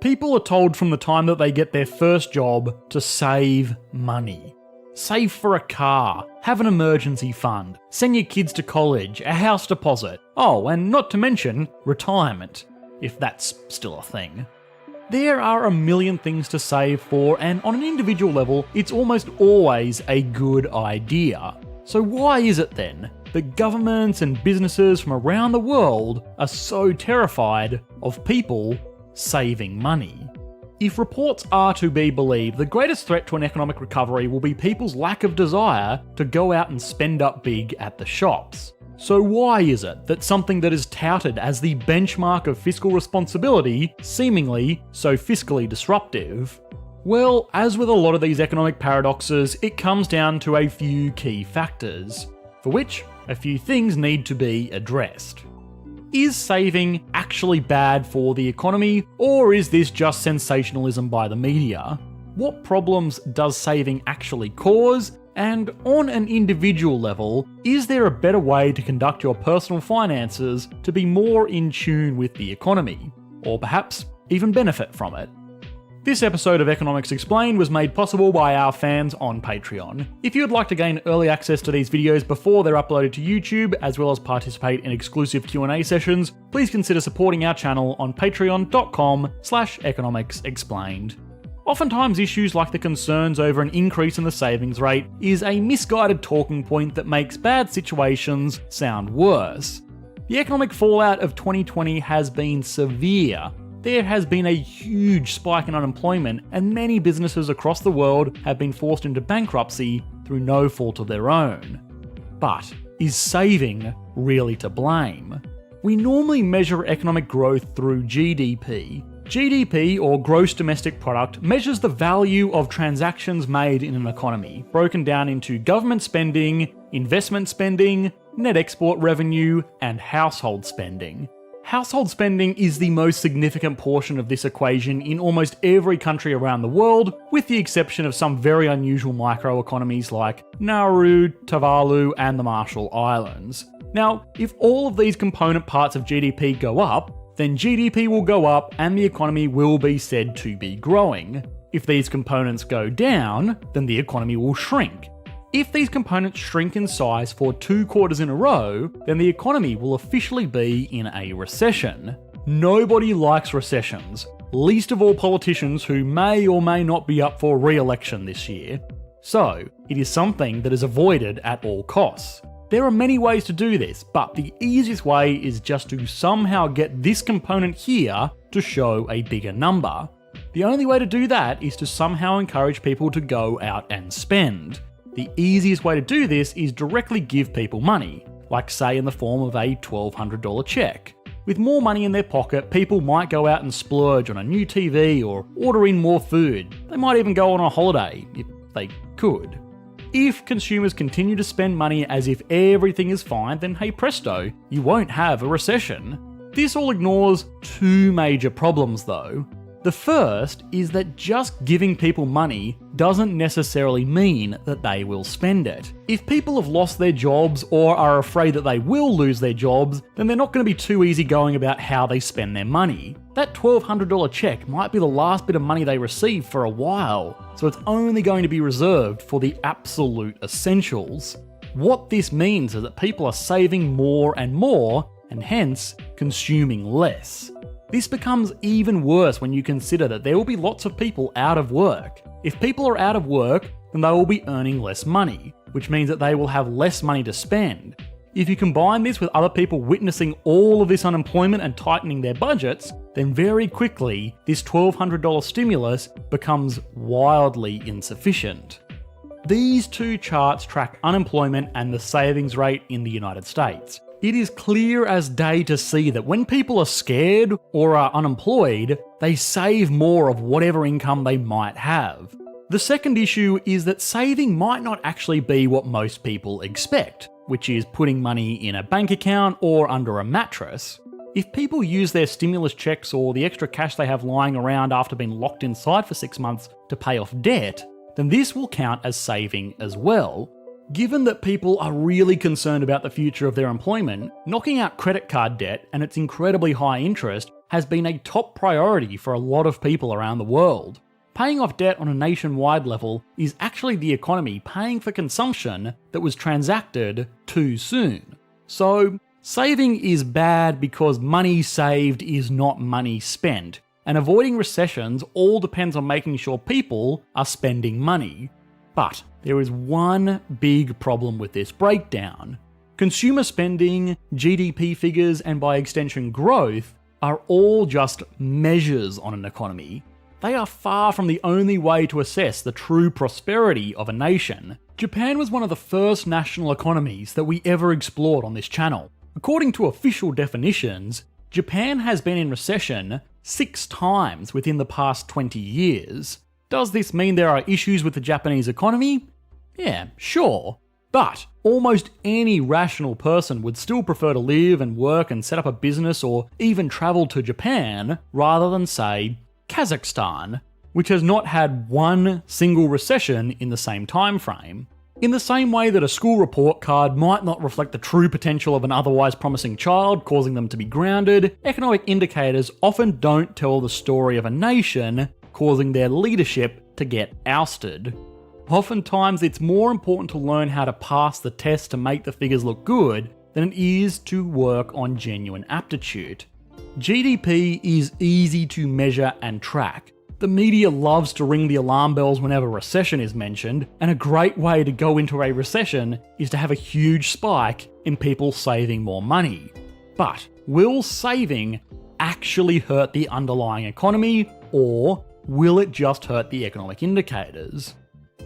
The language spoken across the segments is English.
People are told from the time that they get their first job to save money. Save for a car, have an emergency fund, send your kids to college, a house deposit. Oh, and not to mention retirement, if that's still a thing. There are a million things to save for, and on an individual level, it's almost always a good idea. So why is it then that governments and businesses from around the world are so terrified of people saving money? If reports are to be believed, the greatest threat to an economic recovery will be people's lack of desire to go out and spend up big at the shops. So why is it that something that is touted as the benchmark of fiscal responsibility seemingly so fiscally disruptive? Well, as with a lot of these economic paradoxes, it comes down to a few key factors, for which a few things need to be addressed. Is saving actually bad for the economy, or is this just sensationalism by the media? What problems does saving actually cause? And on an individual level, is there a better way to conduct your personal finances to be more in tune with the economy? Or perhaps even benefit from it? This episode of Economics Explained was made possible by our fans on Patreon. If you'd like to gain early access to these videos before they're uploaded to YouTube, as well as participate in exclusive Q&A sessions, please consider supporting our channel on patreon.com/economicsexplained. Oftentimes issues like the concerns over an increase in the savings rate is a misguided talking point that makes bad situations sound worse. The economic fallout of 2020 has been severe. There has been a huge spike in unemployment, and many businesses across the world have been forced into bankruptcy through no fault of their own. But is saving really to blame? We normally measure economic growth through GDP. GDP, or Gross Domestic Product, measures the value of transactions made in an economy, broken down into government spending, investment spending, net export revenue, and household spending. Household spending is the most significant portion of this equation in almost every country around the world, with the exception of some very unusual microeconomies like Nauru, Tuvalu, and the Marshall Islands. Now, if all of these component parts of GDP go up, then GDP will go up and the economy will be said to be growing. If these components go down, then the economy will shrink. If these components shrink in size for 2 quarters in a row, then the economy will officially be in a recession. Nobody likes recessions, least of all politicians who may or may not be up for re-election this year. So, it is something that is avoided at all costs. There are many ways to do this, but the easiest way is just to somehow get this component here to show a bigger number. The only way to do that is to somehow encourage people to go out and spend. The easiest way to do this is directly give people money, like say in the form of a $1,200 check. With more money in their pocket, people might go out and splurge on a new TV or order in more food. They might even go on a holiday, if they could. If consumers continue to spend money as if everything is fine, then hey presto, you won't have a recession. This all ignores 2 major problems though. The first is that just giving people money doesn't necessarily mean that they will spend it. If people have lost their jobs or are afraid that they will lose their jobs, then they're not going to be too easygoing about how they spend their money. That $1,200 check might be the last bit of money they receive for a while, so it's only going to be reserved for the absolute essentials. What this means is that people are saving more and more, and hence consuming less. This becomes even worse when you consider that there will be lots of people out of work. If people are out of work, then they will be earning less money, which means that they will have less money to spend. If you combine this with other people witnessing all of this unemployment and tightening their budgets, then very quickly this $1,200 stimulus becomes wildly insufficient. These 2 charts track unemployment and the savings rate in the United States. It is clear as day to see that when people are scared or are unemployed, they save more of whatever income they might have. The second issue is that saving might not actually be what most people expect, which is putting money in a bank account or under a mattress. If people use their stimulus checks or the extra cash they have lying around after being locked inside for 6 months to pay off debt, then this will count as saving as well. Given that people are really concerned about the future of their employment, knocking out credit card debt and its incredibly high interest has been a top priority for a lot of people around the world. Paying off debt on a nationwide level is actually the economy paying for consumption that was transacted too soon. So, saving is bad because money saved is not money spent, and avoiding recessions all depends on making sure people are spending money. But there is one big problem with this breakdown. Consumer spending, GDP figures, and by extension growth are all just measures on an economy. They are far from the only way to assess the true prosperity of a nation. Japan was one of the first national economies that we ever explored on this channel. According to official definitions, Japan has been in recession 6 times within the past 20 years. Does this mean there are issues with the Japanese economy? Yeah, sure. But almost any rational person would still prefer to live and work and set up a business or even travel to Japan rather than, say, Kazakhstan, which has not had one single recession in the same time frame. In the same way that a school report card might not reflect the true potential of an otherwise promising child, causing them to be grounded, economic indicators often don't tell the story of a nation, causing their leadership to get ousted. Oftentimes, it's more important to learn how to pass the test to make the figures look good than it is to work on genuine aptitude. GDP is easy to measure and track. The media loves to ring the alarm bells whenever recession is mentioned, and a great way to go into a recession is to have a huge spike in people saving more money. But will saving actually hurt the underlying economy, or will it just hurt the economic indicators?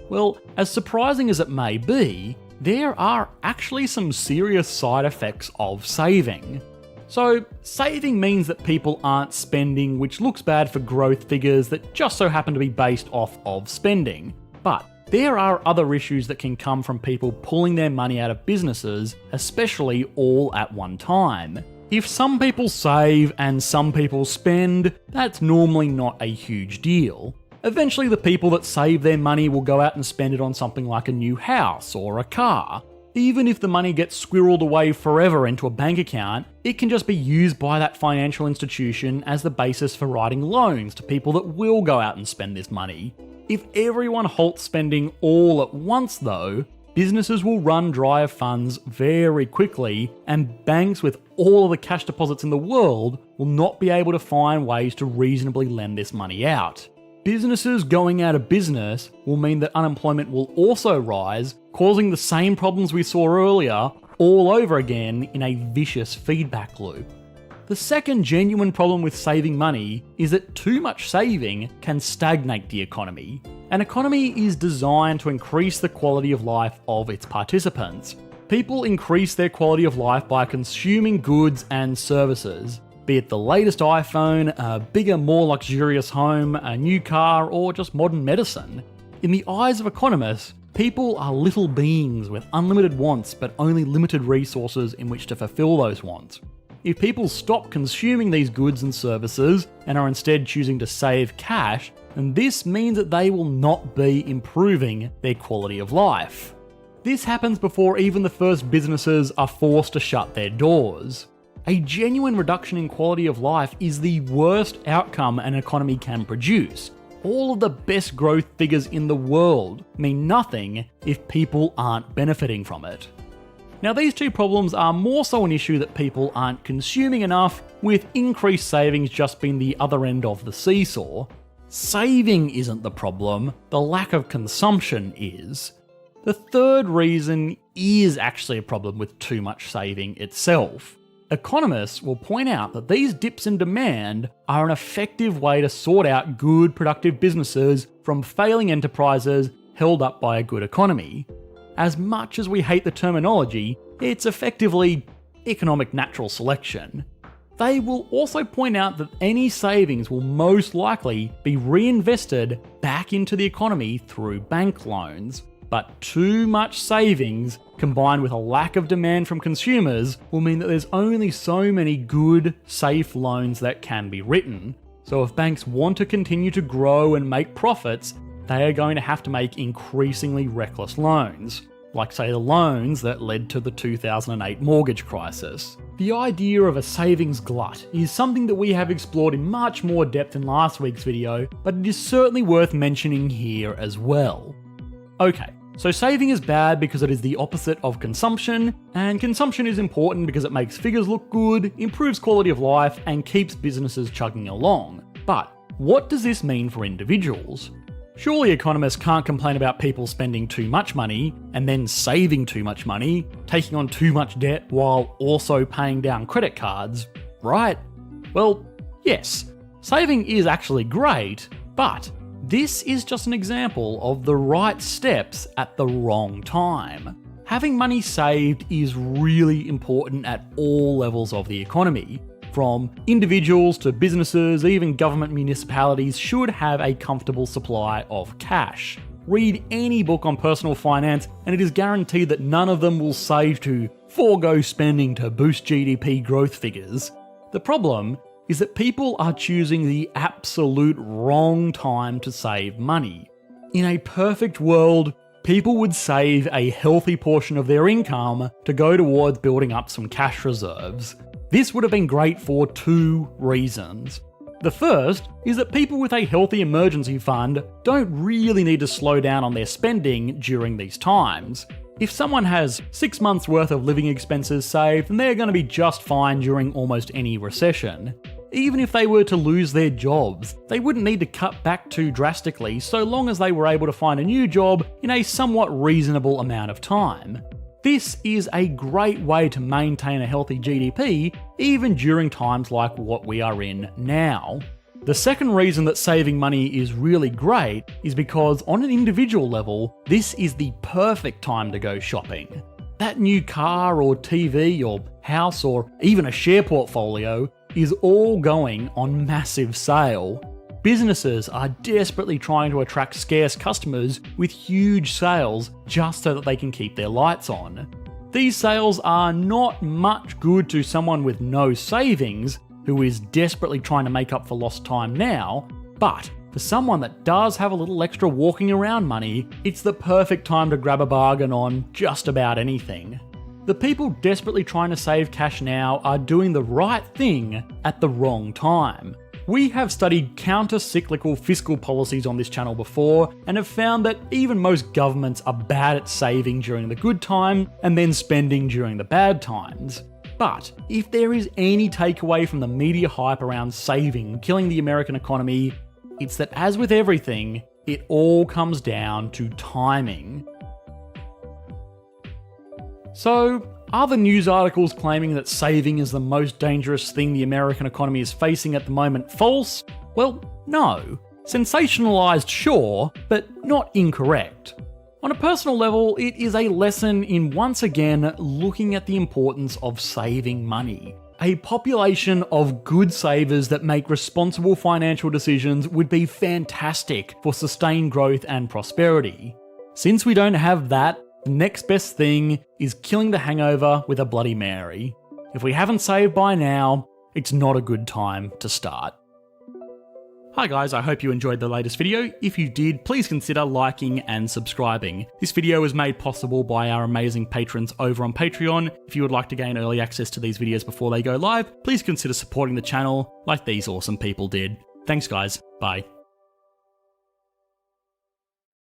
Well, as surprising as it may be, there are actually some serious side effects of saving. So, saving means that people aren't spending, which looks bad for growth figures that just so happen to be based off of spending. But there are other issues that can come from people pulling their money out of businesses, especially all at one time. If some people save and some people spend, that's normally not a huge deal. Eventually the people that save their money will go out and spend it on something like a new house or a car. Even if the money gets squirreled away forever into a bank account, it can just be used by that financial institution as the basis for writing loans to people that will go out and spend this money. If everyone halts spending all at once though, businesses will run dry of funds very quickly, and banks with all of the cash deposits in the world will not be able to find ways to reasonably lend this money out. Businesses going out of business will mean that unemployment will also rise, causing the same problems we saw earlier all over again in a vicious feedback loop. The second genuine problem with saving money is that too much saving can stagnate the economy. An economy is designed to increase the quality of life of its participants. People increase their quality of life by consuming goods and services, be it the latest iPhone, a bigger, more luxurious home, a new car, or just modern medicine. In the eyes of economists, people are little beings with unlimited wants but only limited resources in which to fulfill those wants. If people stop consuming these goods and services and are instead choosing to save cash, then this means that they will not be improving their quality of life. This happens before even the first businesses are forced to shut their doors. A genuine reduction in quality of life is the worst outcome an economy can produce. All of the best growth figures in the world mean nothing if people aren't benefiting from it. Now, these two problems are more so an issue that people aren't consuming enough, with increased savings just being the other end of the seesaw. Saving isn't the problem, the lack of consumption is. The third reason is actually a problem with too much saving itself. Economists will point out that these dips in demand are an effective way to sort out good, productive businesses from failing enterprises held up by a good economy. As much as we hate the terminology, it's effectively economic natural selection. They will also point out that any savings will most likely be reinvested back into the economy through bank loans. But too much savings, combined with a lack of demand from consumers, will mean that there's only so many good, safe loans that can be written. So if banks want to continue to grow and make profits, they are going to have to make increasingly reckless loans. like say the loans that led to the 2008 mortgage crisis. The idea of a savings glut is something that we have explored in much more depth in last week's video, but it is certainly worth mentioning here as well. Okay, so saving is bad because it is the opposite of consumption, and consumption is important because it makes figures look good, improves quality of life, and keeps businesses chugging along. But what does this mean for individuals? Surely economists can't complain about people spending too much money and then saving too much money, taking on too much debt while also paying down credit cards, right? Well, yes, saving is actually great, but this is just an example of the right steps at the wrong time. Having money saved is really important at all levels of the economy. From individuals to businesses, even government municipalities should have a comfortable supply of cash. Read any book on personal finance and it is guaranteed that none of them will save to forego spending to boost GDP growth figures. The problem is that people are choosing the absolute wrong time to save money. In a perfect world, people would save a healthy portion of their income to go towards building up some cash reserves. This would have been great for two reasons. The first is that people with a healthy emergency fund don't really need to slow down on their spending during these times. If someone has 6 months worth of living expenses saved, then they're going to be just fine during almost any recession. Even if they were to lose their jobs, they wouldn't need to cut back too drastically so long as they were able to find a new job in a somewhat reasonable amount of time. This is a great way to maintain a healthy GDP, even during times like what we are in now. The second reason that saving money is really great is because on an individual level, this is the perfect time to go shopping. That new car or TV or house or even a share portfolio is all going on massive sale. Businesses are desperately trying to attract scarce customers with huge sales just so that they can keep their lights on. These sales are not much good to someone with no savings who is desperately trying to make up for lost time now, but for someone that does have a little extra walking around money, it's the perfect time to grab a bargain on just about anything. The people desperately trying to save cash now are doing the right thing at the wrong time. We have studied counter-cyclical fiscal policies on this channel before and have found that even most governments are bad at saving during the good time and then spending during the bad times. But if there is any takeaway from the media hype around saving killing the American economy, it's that as with everything, it all comes down to timing. So, are the news articles claiming that saving is the most dangerous thing the American economy is facing at the moment false? Well, no. Sensationalised, sure, but not incorrect. On a personal level, it is a lesson in once again looking at the importance of saving money. A population of good savers that make responsible financial decisions would be fantastic for sustained growth and prosperity. Since we don't have that, the next best thing is killing the hangover with a Bloody Mary. If we haven't saved by now, it's not a good time to start. Hi guys, I hope you enjoyed the latest video. If you did, please consider liking and subscribing. This video was made possible by our amazing patrons over on Patreon. If you would like to gain early access to these videos before they go live, please consider supporting the channel like these awesome people did. Thanks guys, bye.